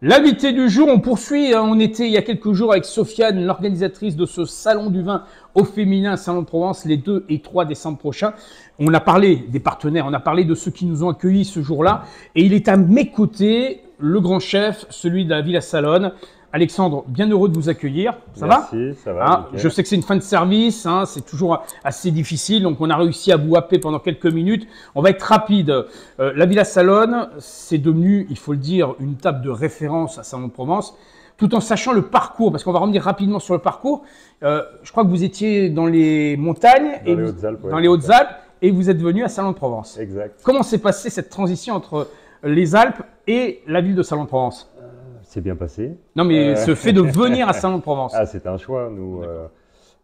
L'invité du jour, on poursuit, hein, on était il y a quelques jours avec Sofiane, l'organisatrice de ce salon du vin au féminin Salon de Provence, les 2 et 3 décembre prochains. On a parlé des partenaires, on a parlé de ceux qui nous ont accueillis ce jour-là. Et il est à mes côtés, le grand chef, celui de la Villa Salone. Alexandre, bien heureux de vous accueillir. Ça va? Merci, ça va. Je sais que c'est une fin de service, hein, c'est toujours assez difficile, donc on a réussi à vous happer pendant quelques minutes. On va être rapide. La Villa Salone, c'est devenu, il faut le dire, une table de référence à Salon de Provence, tout en sachant le parcours, parce qu'on va revenir rapidement sur le parcours. Je crois que vous étiez dans les montagnes, dans les Hautes-Alpes, et vous êtes venu à Salon de Provence. Exact. Comment s'est passée cette transition entre les Alpes et la ville de Salon de Provence? C'est bien passé. Non, mais ce fait de venir à Salon de Provence. Ah, c'était un choix. Nous,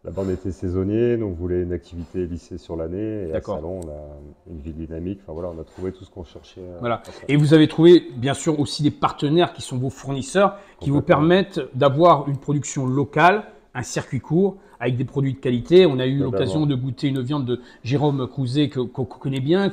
là-bas, on était saisonniers, donc on voulait une activité lissée sur l'année. Et à Salon, on a une ville dynamique. Enfin voilà, on a trouvé tout ce qu'on cherchait. Voilà. Et vous avez trouvé, bien sûr, aussi des partenaires qui sont vos fournisseurs, qui vous permettent d'avoir une production locale, un circuit court, avec des produits de qualité. On a eu l'occasion de goûter une viande de Jérôme Crouzet qu'on connaît bien,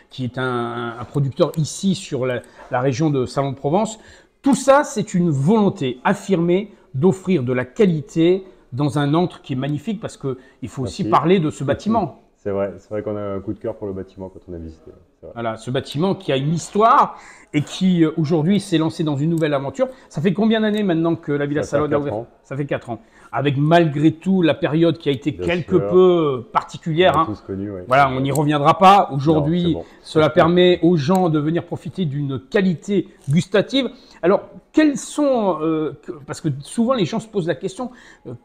qui est un producteur ici sur la région de Salon de Provence. Tout ça, c'est une volonté affirmée d'offrir de la qualité dans un antre qui est magnifique, parce qu'il faut aussi parler de ce bâtiment. C'est vrai qu'on a un coup de cœur pour le bâtiment quand on a visité. Voilà, ce bâtiment qui a une histoire et qui aujourd'hui s'est lancé dans une nouvelle aventure. Ça fait combien d'années maintenant que la Villa Salone a ouvert? Ça fait 4 ans. Avec malgré tout la période qui a été quelque peu particulière. On a tous connu, oui. Voilà, on n'y reviendra pas. Aujourd'hui, cela permet aux gens de venir profiter d'une qualité gustative. Alors, quels sont, parce que souvent les gens se posent la question,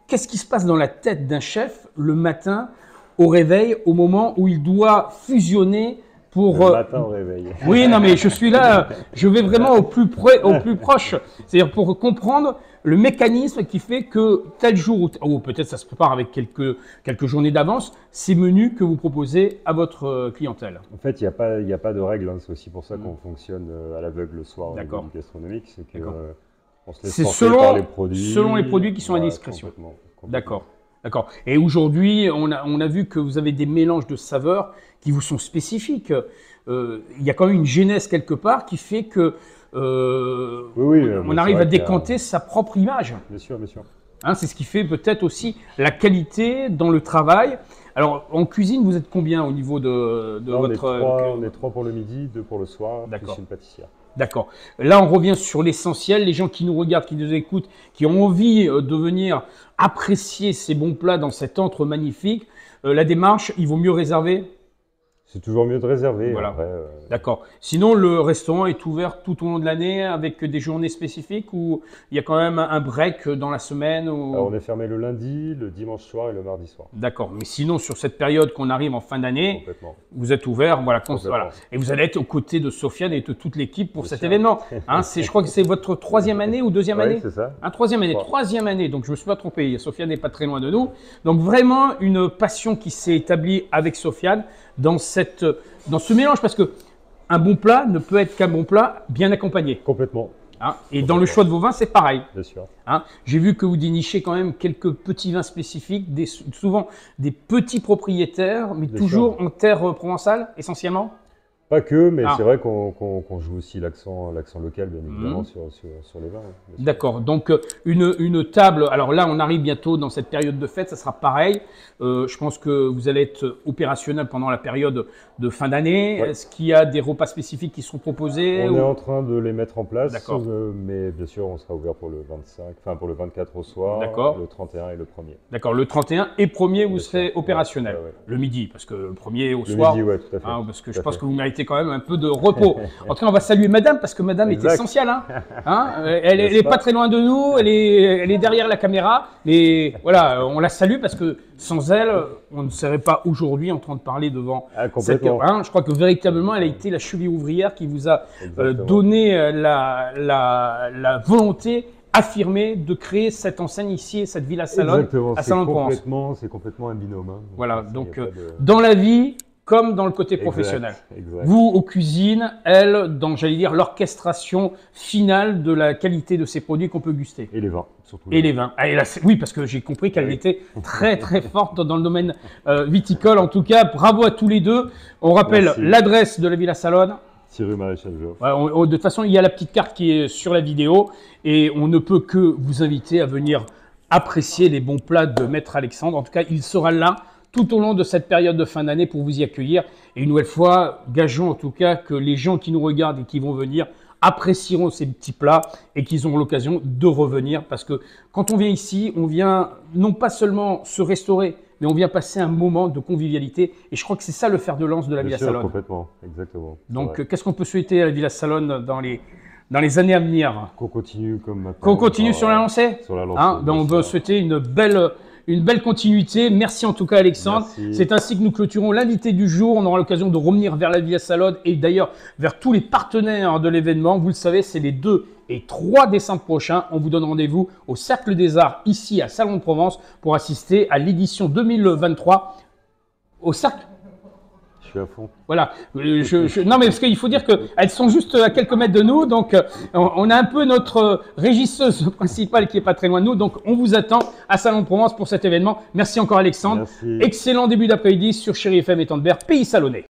qu'est-ce qui se passe dans la tête d'un chef le matin au réveil, au moment où il doit fusionner pour… Le matin au réveil. Oui, non, mais je suis là, je vais vraiment au plus proche. C'est-à-dire pour comprendre le mécanisme qui fait que tel jour, ou peut-être ça se prépare avec quelques journées d'avance, ces menus que vous proposez à votre clientèle. En fait, il n'y a pas de règle. Hein. C'est aussi pour ça qu'on fonctionne à l'aveugle le soir au niveau gastronomique. C'est qu'on se laisse porter par les produits. Selon les produits qui sont à discrétion. Complètement. D'accord. D'accord. Et aujourd'hui, on a vu que vous avez des mélanges de saveurs qui vous sont spécifiques. Il y a quand même une genèse quelque part qui fait que on arrive à décanter sa propre image. Bien sûr, bien sûr. Hein, c'est ce qui fait peut-être aussi la qualité dans le travail. Alors, en cuisine, vous êtes combien au niveau de votre… On est 3 pour le midi, 2 pour le soir, plus une pâtissière. D'accord. Là, on revient sur l'essentiel. Les gens qui nous regardent, qui nous écoutent, qui ont envie de venir apprécier ces bons plats dans cet antre magnifique, la démarche, il vaut mieux réserver? C'est toujours mieux de réserver. Voilà. D'accord. Sinon, le restaurant est ouvert tout au long de l'année avec des journées spécifiques, ou il y a quand même un break dans la semaine Alors, on est fermé le lundi, le dimanche soir et le mardi soir. D'accord. Mais sinon, sur cette période qu'on arrive en fin d'année, vous êtes ouvert. Voilà. Et vous allez être aux côtés de Sofiane et de toute l'équipe pour cet événement. Hein, je crois que c'est votre 3e année ou 2e année? C'est ça. 3e année. 3e année. Donc, je ne me suis pas trompé. Sofiane n'est pas très loin de nous. Donc, vraiment une passion qui s'est établie avec Sofiane dans ce mélange, parce que un bon plat ne peut être qu'un bon plat bien accompagné. Complètement. Hein, et dans le choix de vos vins, c'est pareil. Bien sûr. Hein, j'ai vu que vous dénichez quand même quelques petits vins spécifiques, souvent des petits propriétaires, mais toujours en terre provençale, essentiellement. Pas que, mais c'est vrai qu'on joue aussi l'accent local, bien évidemment, sur les vins. D'accord. Donc, une table. Alors là, on arrive bientôt dans cette période de fête, ça sera pareil. Je pense que vous allez être opérationnel pendant la période de fin d'année. Est-ce qu'il y a des repas spécifiques qui seront proposés? On est en train de les mettre en place, mais bien sûr, on sera ouvert pour le 24 au soir, le 31 et le 1er. D'accord. Le 31 et 1er, vous serez opérationnel. Le midi, parce que le 1er au soir. Le midi, oui, tout à fait. Hein, parce que je pense que vous méritez quand même un peu de repos. En tout cas, on va saluer Madame, parce que Madame est essentielle. Elle n'est pas très loin de nous, elle est derrière la caméra. Mais voilà, on la salue parce que sans elle, on ne serait pas aujourd'hui en train de parler devant cette caméra. Je crois que véritablement, elle a été la cheville ouvrière qui vous a donné la volonté affirmée de créer cette enseigne ici, cette Villa Salone à Salon de Provence. C'est complètement un binôme. Hein. Voilà, donc dans la vie, comme dans le côté professionnel. Vous, aux cuisines, elle, dans, j'allais dire, l'orchestration finale de la qualité de ces produits qu'on peut guster. Et les vins, surtout. Et les vins. Ah, et là, oui, parce que j'ai compris qu'elle était très, très forte dans le domaine viticole. En tout cas, bravo à tous les deux. On rappelle l'adresse de la Villa Salone. 6 rue Maréchal Joffre. De toute façon, il y a la petite carte qui est sur la vidéo et on ne peut que vous inviter à venir apprécier les bons plats de Maître Alexandre. En tout cas, il sera là tout au long de cette période de fin d'année pour vous y accueillir. Et une nouvelle fois, gageons en tout cas que les gens qui nous regardent et qui vont venir apprécieront ces petits plats et qu'ils auront l'occasion de revenir. Parce que quand on vient ici, on vient non pas seulement se restaurer, mais on vient passer un moment de convivialité. Et je crois que c'est ça le fer de lance de la Villa Salone. Complètement, exactement. Donc, qu'est-ce qu'on peut souhaiter à la Villa Salone dans les années à venir? Qu'on continue comme maintenant. Qu'on continue sur la lancée. Sur la lancée. On veut souhaiter une belle continuité. Merci en tout cas Alexandre. C'est ainsi que nous clôturons l'invité du jour. On aura l'occasion de revenir vers la Villa Salone et d'ailleurs vers tous les partenaires de l'événement. Vous le savez, c'est les 2 et 3 décembre prochains. On vous donne rendez-vous au Cercle des Arts ici à Salon de Provence pour assister à l'édition 2023 au Cercle. Je suis à fond. Voilà. Non, mais parce qu'il faut dire qu'elles sont juste à quelques mètres de nous. Donc, on a un peu notre régisseuse principale qui est pas très loin de nous. Donc, on vous attend à Salon de Provence pour cet événement. Merci encore, Alexandre. Merci. Excellent début d'après-midi sur Chéri FM et Tandberg, pays salonnais.